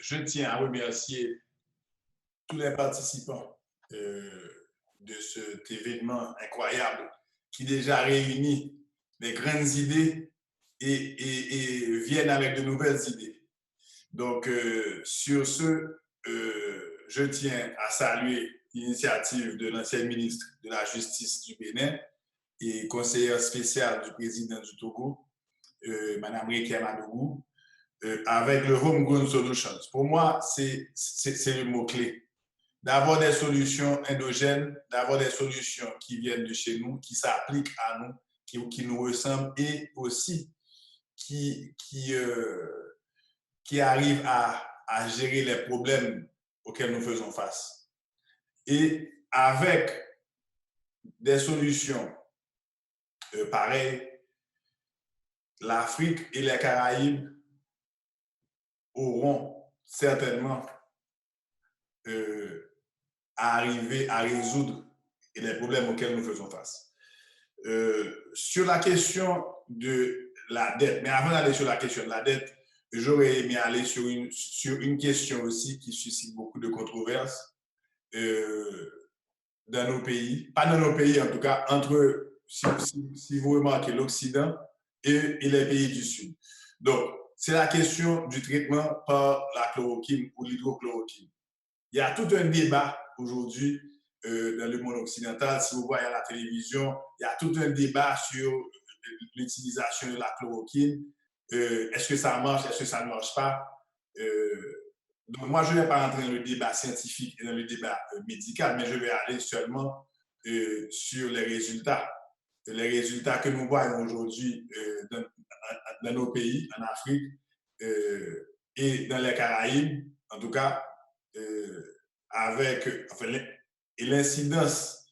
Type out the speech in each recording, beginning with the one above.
je tiens à remercier tous les participants de cet événement incroyable qui déjà réunit les grandes idées et viennent avec de nouvelles idées. Donc, sur ce, je tiens à saluer l'initiative de l'ancien ministre de la Justice du Bénin et conseillère spéciale du président du Togo, Mme Rekia Madougou, avec le Homegrown Solutions. Pour moi, c'est le mot-clé. D'avoir des solutions endogènes, d'avoir des solutions qui viennent de chez nous, qui s'appliquent à nous, qui nous ressemblent et aussi qui arrivent à gérer les problèmes auxquels nous faisons face. Et avec des solutions pareilles, l'Afrique et les Caraïbes auront certainement à arriver à résoudre les problèmes auxquels nous faisons face. Sur la question de la dette, mais avant d'aller sur la question de la dette, j'aurais aimé aller sur une question aussi qui suscite beaucoup de controverses dans nos pays, pas dans nos pays en tout cas, entre, si vous remarquez, l'Occident et les pays du Sud. Donc, c'est la question du traitement par la chloroquine ou l'hydrochloroquine. Il y a tout un débat aujourd'hui dans le monde occidental. Si vous voyez à la télévision, il y a tout un débat sur l'utilisation de la chloroquine. Est-ce que ça marche, est-ce que ça ne marche pas? Donc, moi, je ne vais pas rentrer dans le débat scientifique et dans le débat médical, mais je vais aller seulement sur les résultats. Les résultats que nous voyons aujourd'hui dans nos pays, en Afrique et dans les Caraïbes, en tout cas, avec l'incidence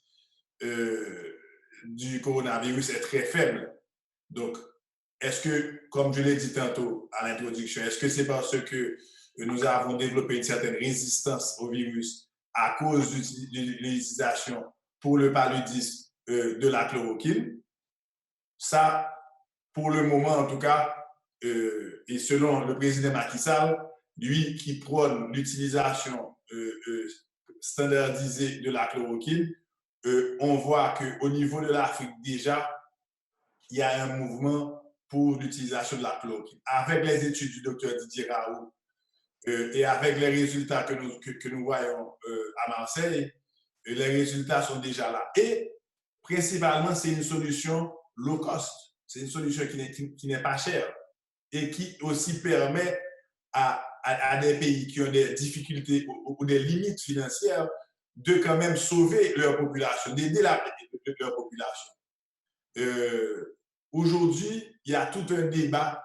du coronavirus est très faible. Donc, est-ce que, comme je l'ai dit tantôt à l'introduction, est-ce que c'est parce que nous avons développé une certaine résistance au virus à cause de l'utilisation pour le paludisme de la chloroquine? Ça, pour le moment en tout cas, et selon le président Macky Sall, lui qui prône l'utilisation standardisée de la chloroquine, on voit qu'au niveau de l'Afrique déjà, il y a un mouvement pour l'utilisation de la chloroquine. Avec les études du docteur Didier Raoult et avec les résultats que nous voyons à Marseille, les résultats sont déjà là. Et principalement, c'est une solution low cost. C'est une solution qui n'est pas chère et qui aussi permet à des pays qui ont des difficultés ou des limites financières de quand même sauver leur population, d'aider leur population. Aujourd'hui, il y a tout un débat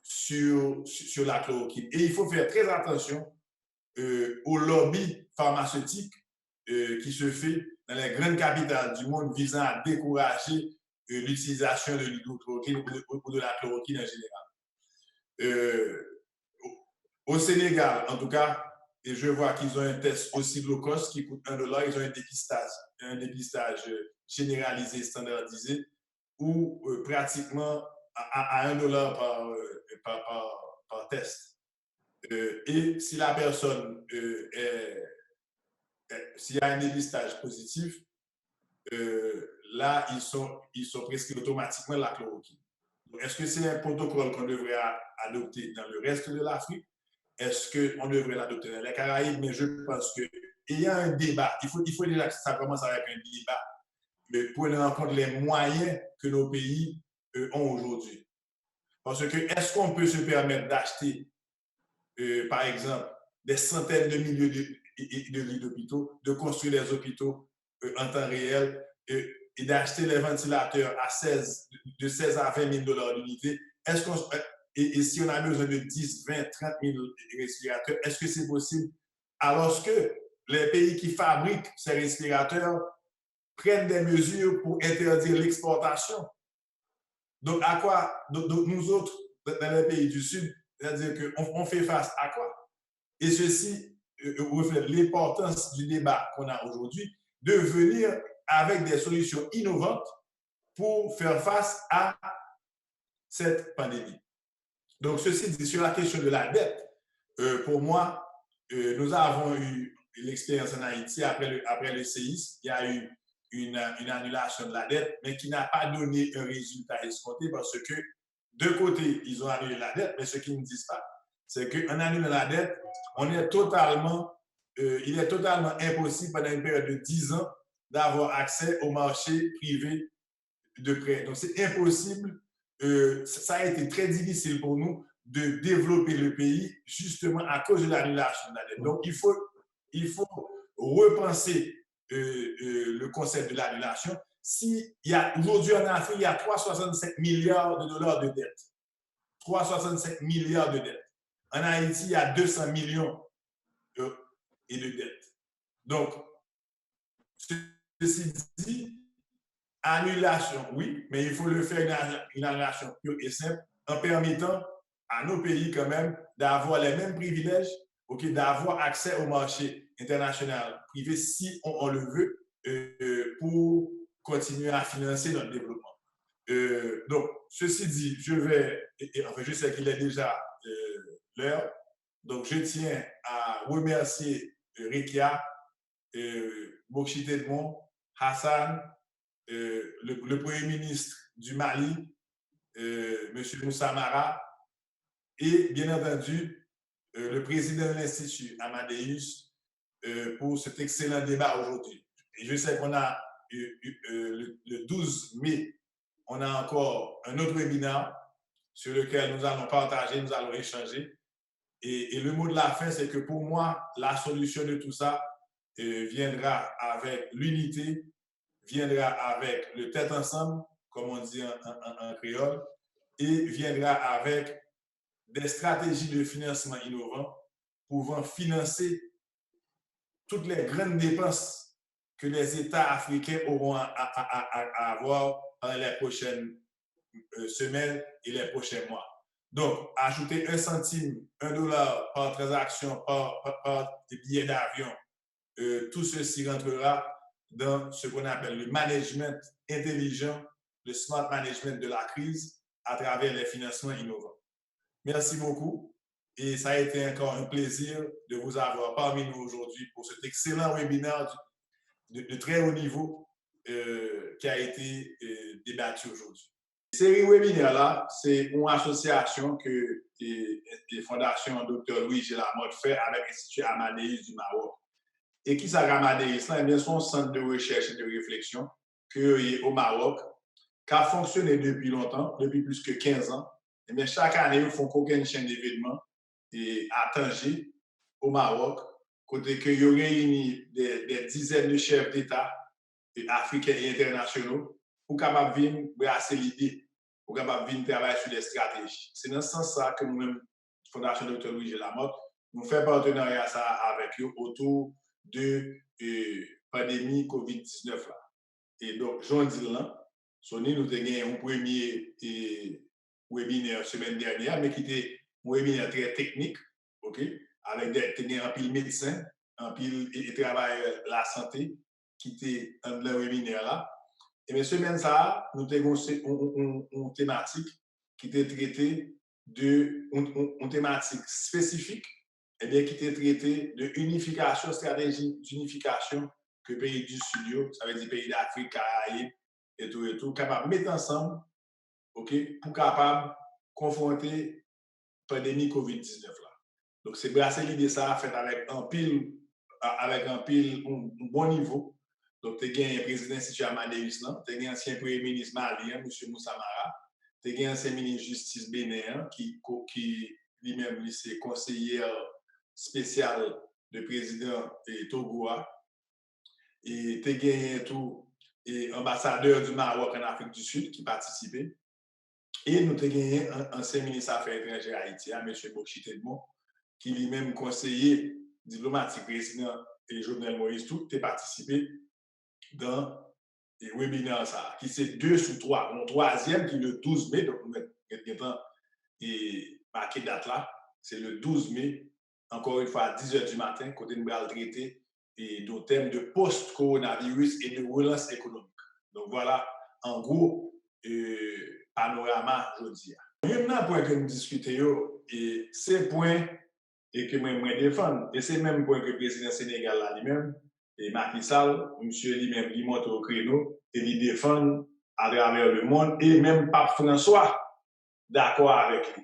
sur la chloroquine. Et il faut faire très attention au lobby pharmaceutique qui se fait dans les grandes capitales du monde visant à décourager l'utilisation de l'hydrochloroquine ou de la chloroquine en général. Au Sénégal, en tout cas, et je vois qu'ils ont un test aussi low cost qui coûte $1, ils ont un dépistage généralisé, standardisé, ou pratiquement à $1 par test. Et si la personne s'il y a un dépistage positif, là, ils sont prescrits automatiquement la chloroquine. Est-ce que c'est un protocole qu'on devrait adopter dans le reste de l'Afrique? Est-ce qu'on devrait l'adopter dans les Caraïbes? Mais je pense qu'il y a un débat. Il faut déjà que ça commence avec un débat, mais prenant en compte les moyens que nos pays ont aujourd'hui. Parce que est-ce qu'on peut se permettre d'acheter, par exemple, des centaines de milliers de lits d'hôpitaux, de construire des hôpitaux en temps réel et d'acheter les ventilateurs de 16 à 20 000 $ l'unité? Et si on a besoin de 10, 20, 30 000 respirateurs, est-ce que c'est possible? Alors que les pays qui fabriquent ces respirateurs prennent des mesures pour interdire l'exportation. Donc, à quoi? Donc, nous autres, dans les pays du Sud, c'est-à-dire qu'on fait face à quoi? Et ceci reflète l'importance du débat qu'on a aujourd'hui, de venir avec des solutions innovantes pour faire face à cette pandémie. Donc, ceci dit, sur la question de la dette, pour moi, nous avons eu l'expérience en Haïti après le séisme. Il y a eu une annulation de la dette, mais qui n'a pas donné un résultat escompté parce que, de côté, ils ont annulé la dette, mais ce qu'ils ne disent pas, c'est qu'en annulant la dette, il est totalement impossible pendant une période de 10 ans d'avoir accès au marché privé de prêt. Donc, c'est impossible. Ça a été très difficile pour nous de développer le pays justement à cause de l'annulation de la dette. Donc, il faut repenser le concept de l'annulation. Aujourd'hui en Afrique, il y a 365 milliards de dollars de dette. 365 milliards de dettes. En Haïti, il y a 200 millions et de dettes. Donc, ceci dit, annulation, oui, mais il faut le faire une annulation pure et simple en permettant à nos pays quand même d'avoir les mêmes privilèges, okay, d'avoir accès au marché international privé si on le veut pour continuer à financer notre développement. Donc, ceci dit, je sais qu'il est déjà l'heure, donc je tiens à remercier Rekia, Bokshi Tedmon, Hassan, le Premier ministre du Mali, M. Moussa Mara, et bien entendu, le président de l'Institut, Amadeus, pour cet excellent débat aujourd'hui. Et je sais qu'on a le 12 mai, on a encore un autre webinaire sur lequel nous allons partager, nous allons échanger. Et le mot de la fin, c'est que pour moi, la solution de tout ça viendra avec l'unité, viendra avec le tête ensemble, comme on dit en créole, et viendra avec des stratégies de financement innovants pouvant financer toutes les grandes dépenses que les États africains auront à avoir dans les prochaines semaines et les prochains mois. Donc, ajouter 1 centime, 1 dollar par transaction, par billet d'avion, tout ceci rentrera dans ce qu'on appelle le management intelligent, le smart management de la crise à travers les financements innovants. Merci beaucoup et ça a été encore un plaisir de vous avoir parmi nous aujourd'hui pour cet excellent webinaire de très haut niveau qui a été débattu aujourd'hui. Série webinaire là, c'est une association que les fondations Dr. Louis Gélamotte fait avec l'Institut Amadeus du Maroc. Et qui ça Amadeus là? Eh bien, son centre de recherche et de réflexion créé au Maroc, qui a fonctionné depuis longtemps, depuis plus que 15 ans. Eh bien, chaque année, ils font une chaîne d'événements à Tanger, au Maroc, côté que ils réunissent des dizaines de chefs d'État africains et internationaux pour capables de venir brasser l'idée, pour capables de venir travailler sur des stratégies. C'est dans ce sens-là que nous-mêmes, Fondation Dr. Louis Gélamotte, nous faisons partenariat ça avec eux autour de pandémie COVID-19 là. Et donc, j'en dis là, nous avons gagné un premier webinaire semaine dernière, mais qui était un webinaire très technique, ok, avec un pile médecin, un pile et travail la santé, qui était dans le webinaire là. Et bien, semaine ça, nous avons une thématique qui était traitée une thématique spécifique, et bien, qui était traitée de unification, stratégie d'unification que pays du Sud, ça veut dire pays d'Afrique, Caraïbes, et tout, capable de mettre ensemble, ok, pour capable confronter la pandémie COVID-19 là. Donc, c'est brasser l'idée ça, fait avec un bon niveau. Donc, tu as gagné un président de l'Institut Amadeus, tu as gagné un ancien premier ministre malien, M. Moussa Mara, tu as gagné un ancien ministre de justice bénin, qui lui-même, c'est conseiller spécial de président Togoa, et tu as gagné tout et ambassadeur du Maroc en Afrique du Sud qui participait. Et nous avons gagné un ancien ministre des Affaires étrangères haïtien, M. Bokshi Tedmon, qui lui-même conseiller diplomatique président et Jovenel Moïse, tout a participé dans les webinaires, qui c'est 2 sur 3. Mon troisième qui est le 12 mai, donc nous mettons et marqué date là, c'est le 12 mai, encore une fois à 10h du matin, côté nous allons traiter et nos thèmes de post-coronavirus et de relance économique. Donc voilà, en gros, panorama, je dis. Il y a un point que nous discutons, et c'est point et que moi défendre. Et c'est même point que le président Sénégal là lui-même, et Macky Sall, monsieur lui-même, il monte au créneau et il défend à travers le monde, et même Pape François d'accord avec lui.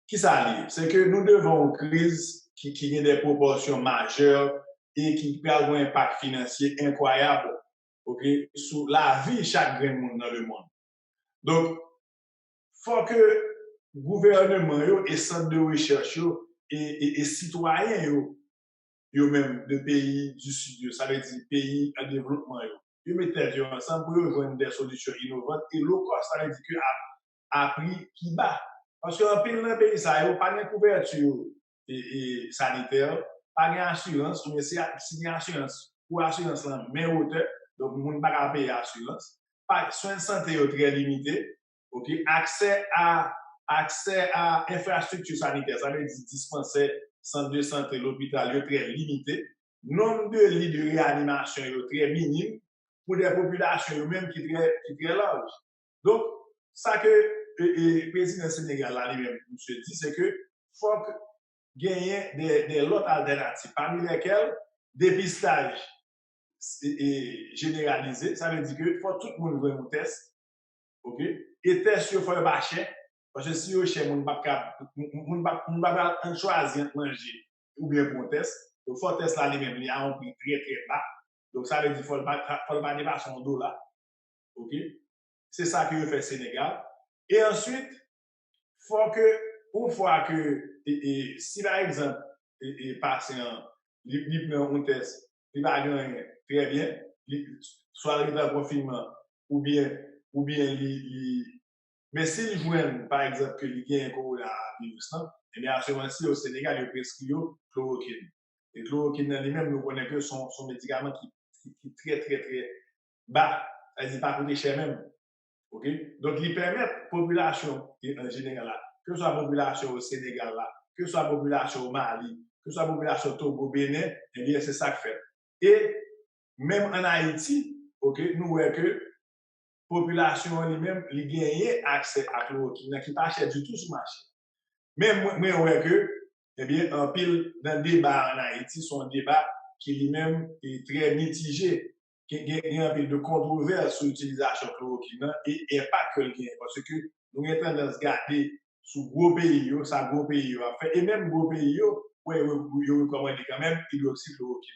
Qui ça dit? C'est que nous devons une crise qui a des proportions majeures et qui peut avoir un impact financier incroyable, okay, sur la vie de chaque grand monde dans le monde. Donc, il faut que le gouvernement et centre de recherche et citoyens yo même de pays du sud, ça veut dire pays en développement, ils mettent ensemble pour rejoindre des solutions innovantes et low cost, ça veut dire que à prix qui bat. Parce qu'en pile dans le pays, ça n'a pas de couverture sanitaire, pas d'assurance, mais si il y a assurance, pour assurance là, mais hauteur, donc on ne peut pas payer l'assurance. Soins de santé très limités, ok? Accès à infrastructure sanitaire, ça veut dire dispensaire, centre de santé, l'hôpital, très limité. Nombre de lits de réanimation très minime pour des populations même qui sont très larges. Donc, ça que le président Sénégal lui-même monsieur dit, c'est que faut gagner des autres alternatives, parmi lesquelles dépistage généralisé. Ça veut dire que faut tout le monde faire un test, ok? Et test il faut pas cher, parce que si vous cher, on ne va pas choisir manger ou bien pour un test. Donc, faut test là lui-même, il a un prix très très bas. Donc, ça veut dire qu'il faut pas dépasser $1. Ok? C'est ça que fait Sénégal. Et ensuite, faut que, une fois que, si par exemple, patient, il prend un test, il va gagner très bien, soit il est en confinement, ou bien, mais s'il joue, par exemple, que il gagne un coronavirus, eh bien, à ce moment-ci, au Sénégal, il prescrit chloroquine. Et chloroquine, lui-même, nous connaissons que son médicament qui est très, très, très bas, c'est-à-dire pas coûter cher même. Okay? Donc, ils permettent à la population en général, que ce soit la population au Sénégal, là, que ce soit la population au Mali, que ce soit la population au Togo, Bénin, eh bien, c'est ça que fait. Et même en Haïti, okay, nous voyons que la population lui-même, il gagne accès à chloroquine, qui n'est pas cher du tout sur le marché. Mais moi, je vois que, eh bien, en pile, dans le débat en Haïti, c'est un débat qui lui-même est très mitigé, qui a un peu de controverse sur l'utilisation de chloroquine et pas que le gain. Parce que nous avons tendance à garder sous gros pays, ça gros pays a fait, et même gros pays, ouais, ils recommandent quand même hydroxychloroquine.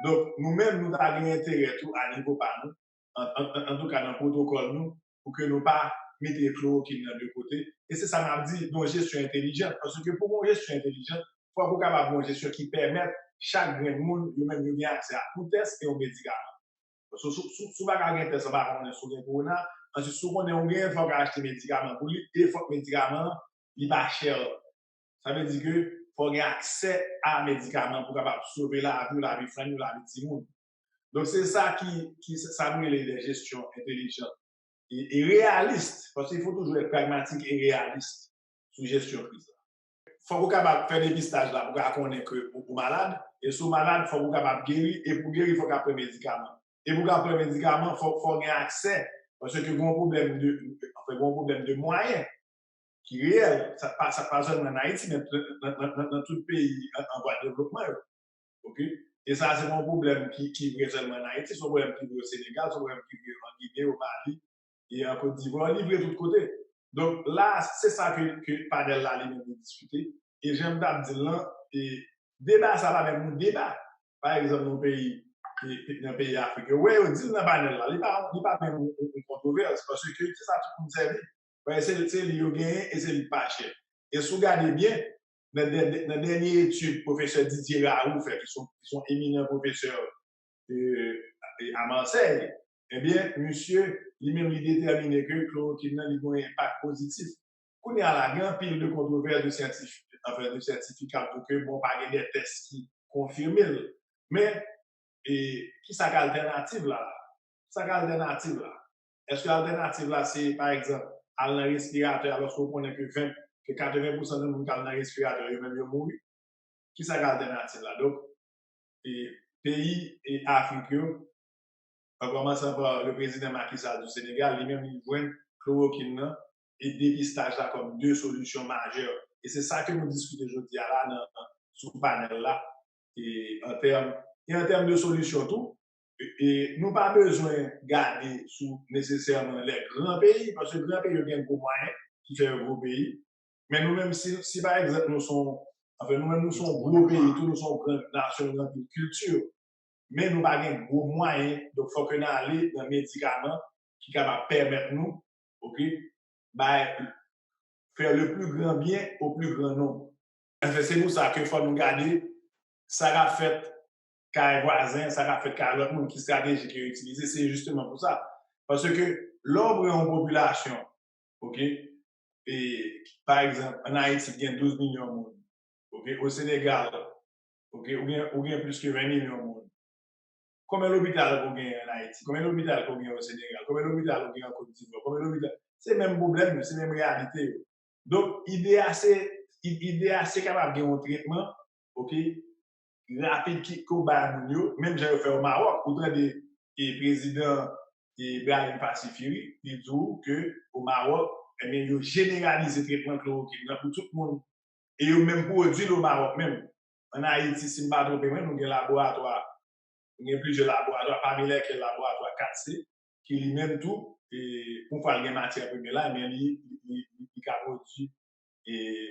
Donc, nous-mêmes, nous avons intérêt tout à niveau par nous, en tout cas dans le protocole, nous, pour que nous ne pas mettre les chloroquine de côté. Et c'est ça m'a dit, une gestion intelligente. Parce que pour une gestion intelligente, il faut avoir avoir une gestion qui permette chaque grain de monde, lui-même, de gagner accès à tout test et aux médicaments. Parce que si vous avez un test, on va avoir un corona. Ensuite, si vous avez un gain, il faut acheter des médicaments pour lui. Et il faut que les médicaments, ils ne sont pas chers. Ça veut dire qu'il faut avoir accès à médicaments pour capable sauver la vie, la vie frère, la vie de monde. Donc, c'est ça qui s'amène les gestions intelligentes et réalistes, parce qu'il faut toujours être pragmatique et réaliste sur gestion de crise. Il faut vous capable faire des dépistage là pour connaître que vous malade, et sous malade, il faut vous capable guérir, et pour guérir, il faut prendre des médicaments. Et pour prendre des médicaments, il faut avoir accès, parce que bon problème de moyens qui est réel, ça passe pas seulement en Haïti, mais dans tout le pays en voie de développement. Okay? Et ça, c'est un problème qui est seulement en Haïti, c'est un problème qui est au Sénégal, c'est un problème qui est en Guinée, au Mali et en Côte d'Ivoire, livré de tous côtés. Donc là, c'est ça que Padel là, lui-même de discuter. Et j'aime bien dire là, et débat, ça va même un débat. Par exemple, dans un pays africain, oui, on dit dans Padel là, il n'y a pas même une controverse, parce que c'est ça tout le monde sait. Ouais, c'est le gain et c'est le pas cher. Et si vous regardez bien, dans la dernière étude, professeur Didier Raoult fait, qui sont éminents professeurs à Marseille, eh bien, monsieur, lui-même, il détermine que le chloroquine a un impact positif. On est à la grande pile de controverses de scientifiques, enfin, de certificats pour que, bon, pas des tests qui confirment. Mais, qui est l'alternative là? Qui est l'alternative là? Est-ce que l'alternative là, c'est, par exemple, à un respirateur, alors qu'on connaît que 80% de monde qui a un respirateur, ils même mourir? Qui est l'alternative là? Donc, pays africains, en commençant par le président Macky Sall du Sénégal, lui-même, il voit chloroquine et dépistage là comme deux solutions majeures. Et c'est ça que nous discutons aujourd'hui là sous panel là, et en termes de solution tout, et nous pas besoin de garder sous nécessairement les grands pays, parce que les grands pays ont bien gros moyens qui fait un gros pays. Mais nous-mêmes, si par exemple nous-mêmes nous sommes gros pays, tous nous sommes grandes nations, grande culture, mais nous n'avons pas de gros moyens, donc il faut que nous allions dans les médicaments qui sont capables de permettre nous, ok, bah, faire le plus grand bien au plus grand nombre. C'est pour ça qu'il faut nous garder, ça a fait qu'un voisin, ça a fait qu'un autre monde qui stratégie qui est utilisé, c'est justement pour ça. Parce que l'ombre en population, ok, et par exemple, en Haïti, il y a 12 millions de monde, ok, au Sénégal, ok, ou bien plus que 20 millions de monde. Combien d'hôpitaux qu'on gagne en Haïti? Combien d'hôpitaux qu'on gagne au Sénégal? Combien d'hôpitaux qu'on gagne en Côte d'Ivoire? Combien d'hôpitaux? C'est le même problème, c'est la même réalité. Donc, l'idée assez capable de un traitement, ok, rapide qui combat même j'ai fait au Maroc, autant des présidents Ibrahim Pacifiri, il dit que au Maroc, eh bien, ils ont généralisé le traitement chloroquine pour tout le monde. Et ils ont même produit au Maroc même. En Haïti, si je ne me trompe pas, nous avons un laboratoire, il y a plusieurs laboratoires, parmi lesquels le laboratoire 4C, qui lui-même tout, et pour faire les matières premières là, mais il a produit et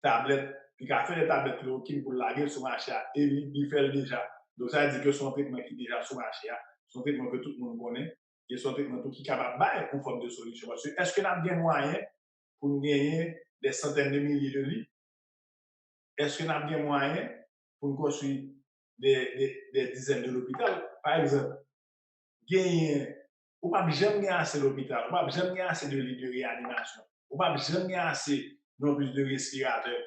tablette, il a fait des tablettes chloroquine pour la guerre sur le marché et il fait déjà. Donc ça veut dire que son traitement qui est déjà sur le marché, son traitement que tout le monde connaît, et son traitement qui est capable de faire une forme de solution. Parce que est-ce que nous avons bien moyen pour gagner des centaines de milliers de lits? Est-ce que nous avons bien moyen pour construire des dizaines de l'hôpital? Par exemple, gagner, ou pas jamais gagner assez d'hôpital, ou pas jamais gagner assez de lits de réanimation, ou pas jamais gagner assez non plus de respirateurs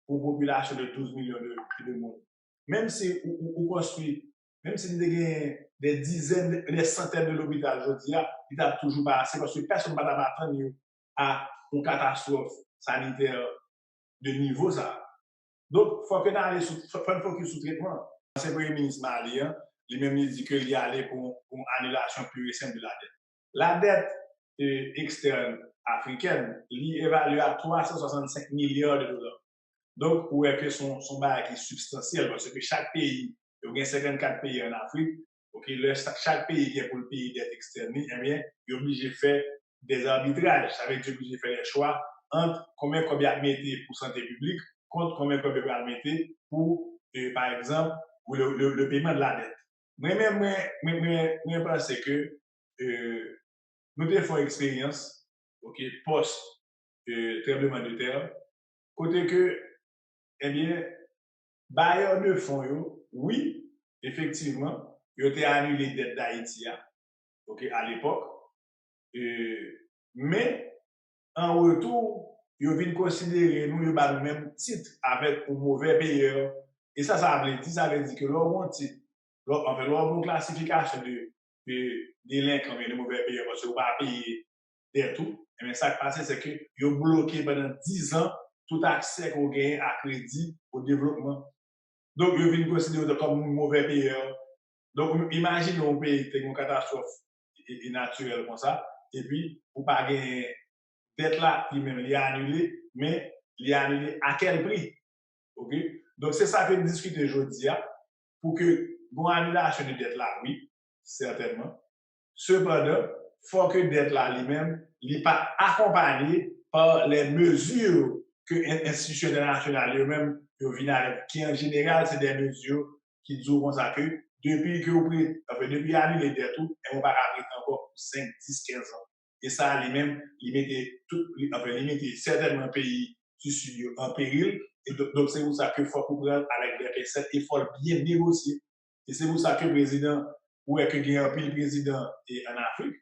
pour une population de 12 millions de monde. Même si on construit, même si nous avons des dizaines, des centaines de l'hôpital, je dis, il n'a toujours pas assez parce que personne ne va attendre à une catastrophe sanitaire de niveau ça. Donc, il faut que nous allions focus sur le traitement. C'est le Premier ministre malien, lui-même dit qu'il y allait pour une annulation pure et simple de la dette. La dette externe africaine, il évalue à 365 milliards de dollars. Donc, où est que son bail est substantiel parce que chaque pays, il y a 54 pays en Afrique, okay, chaque pays qui est pour le pays dette externe, eh bien, il est obligé de faire des arbitrages. Ça veut dire qu'il est obligé de faire des choix entre combien il a mis pour santé publique contre combien il a mis pour, par exemple, pour le paiement de la dette. Moi-même, je pense que nous devons faire expérience post-tremblement de terre, côté que eh bien, bailleurs de fonds, oui, effectivement, ils ont annulé les dettes d'Haïti à l'époque. Mais en retour, ils viennent considérer nous le même titre avec un mauvais payeur. Et ça veut dire que leur titre, leur classification de délinquant, de mauvais payeur, parce que vous ne pas payer des tout. Et bien, ça qui passe, c'est qu'ils ont bloqué pendant 10 ans tout accès qu'on gagne à crédit au développement. Donc, ils viennent considérer comme un mauvais payeur. Donc, imaginez un pays qui a une catastrophe naturelle comme ça, et puis, vous pas gagner dette là, qui même est annulé, mais il est annulé à quel prix? OK? Donc, c'est ça que nous discutons aujourd'hui, pour que une annulation de dette là, oui, certainement. Cependant, il faut que dette là lui-même n'est pas accompagné par les mesures que l'institution internationale eux-mêmes qui en général, c'est des mesures qui disent comme ça que depuis que vous depuis annuler des tout, on va arrêter encore 5, 10, 15 ans. Et ça, lui-même, il mettait certainement un pays du en péril. Et donc, c'est pour ça qu'il faut comprendre avec des recettes et il faut bien négocier. Et c'est pour ça que le président, ou est-ce qu'il y a un pays président en Afrique,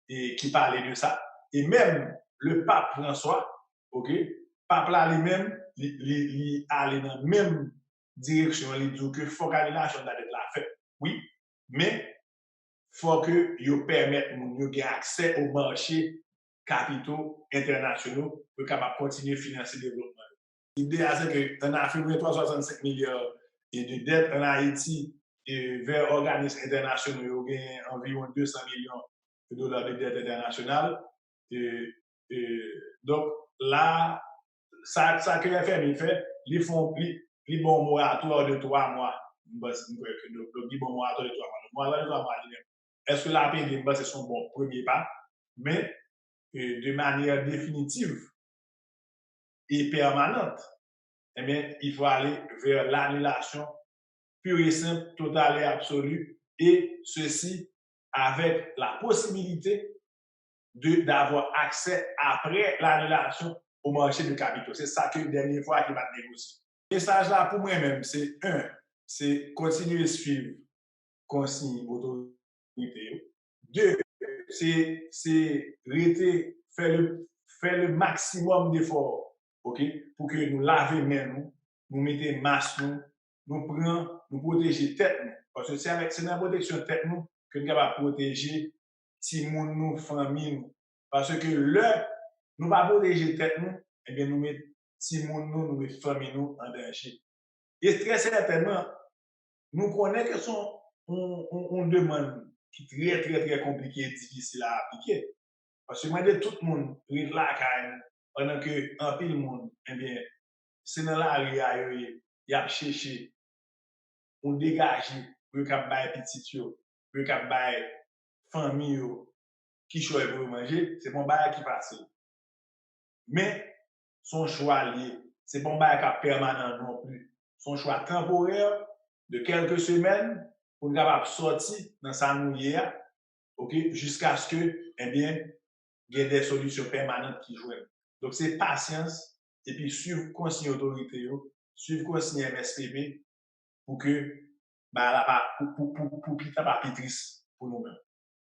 et qui parlait de ça. Et même le pape François, ok, pape là lui-même, il allait dans la même direction, il dit que faut que l'argent de la dette la fait. Oui, mais il faut que vous permettent de accès aux marchés capitaux internationaux pour capable continuer à financer le développement. L'idée, c'est qu'en Afrique, il y a 365 milliards de dettes en Haïti et vers organismes internationaux, il y a environ 200 millions de dollars de dette internationale. Donc là, ça que le FMI fait, li bon moratoire de 3 mois. Donc, li bon moratoire de 3 mois. Le moratoire de 3 mois, est-ce que la paix c'est son bon premier pas, mais de manière définitive et permanente, eh bien, il faut aller vers l'annulation pure et simple, totale et absolue, et ceci avec la possibilité d'avoir accès après l'annulation au marché de capitaux. C'est ça que la dernière fois qu'il va négocier. Le message là pour moi-même, c'est c'est continuer à suivre consigne autorité. Deux, c'est faire le maximum d'efforts, ok, pour que nous lavions main nous mettions masque nous prenons, nous protéger tête nous. Parce que c'est dans la protection de tête nous que nous sommes capables de protéger si nous, famille nous. Parce que là, nous ne pas protéger tête nous, eh bien nous mettons si nous mettons famille nous en danger. Et très certainement, nous connaissons que son on demande qui est très compliqué et difficile à appliquer. Parce que moi, de tout le monde, il là quand même, pendant que un pile monde, eh bien, c'est dans la rue, il a cherché, on dégage, pour qu'il bail petit yo, pour qu'il bail famille qui choisit pour manger, c'est mon bail qui passe. Mais son choix lié, c'est bon bail qui permanent non plus. Son choix temporaire de quelques semaines pour nous capable sortir dans sa mouillère, ok, jusqu'à ce que, eh bien, il y ait des solutions permanentes qui jouent. Donc, c'est patience et puis suivre consigne autorité, suivre consigne MSPP pour que, bah, pour pas triste pour nous-mêmes.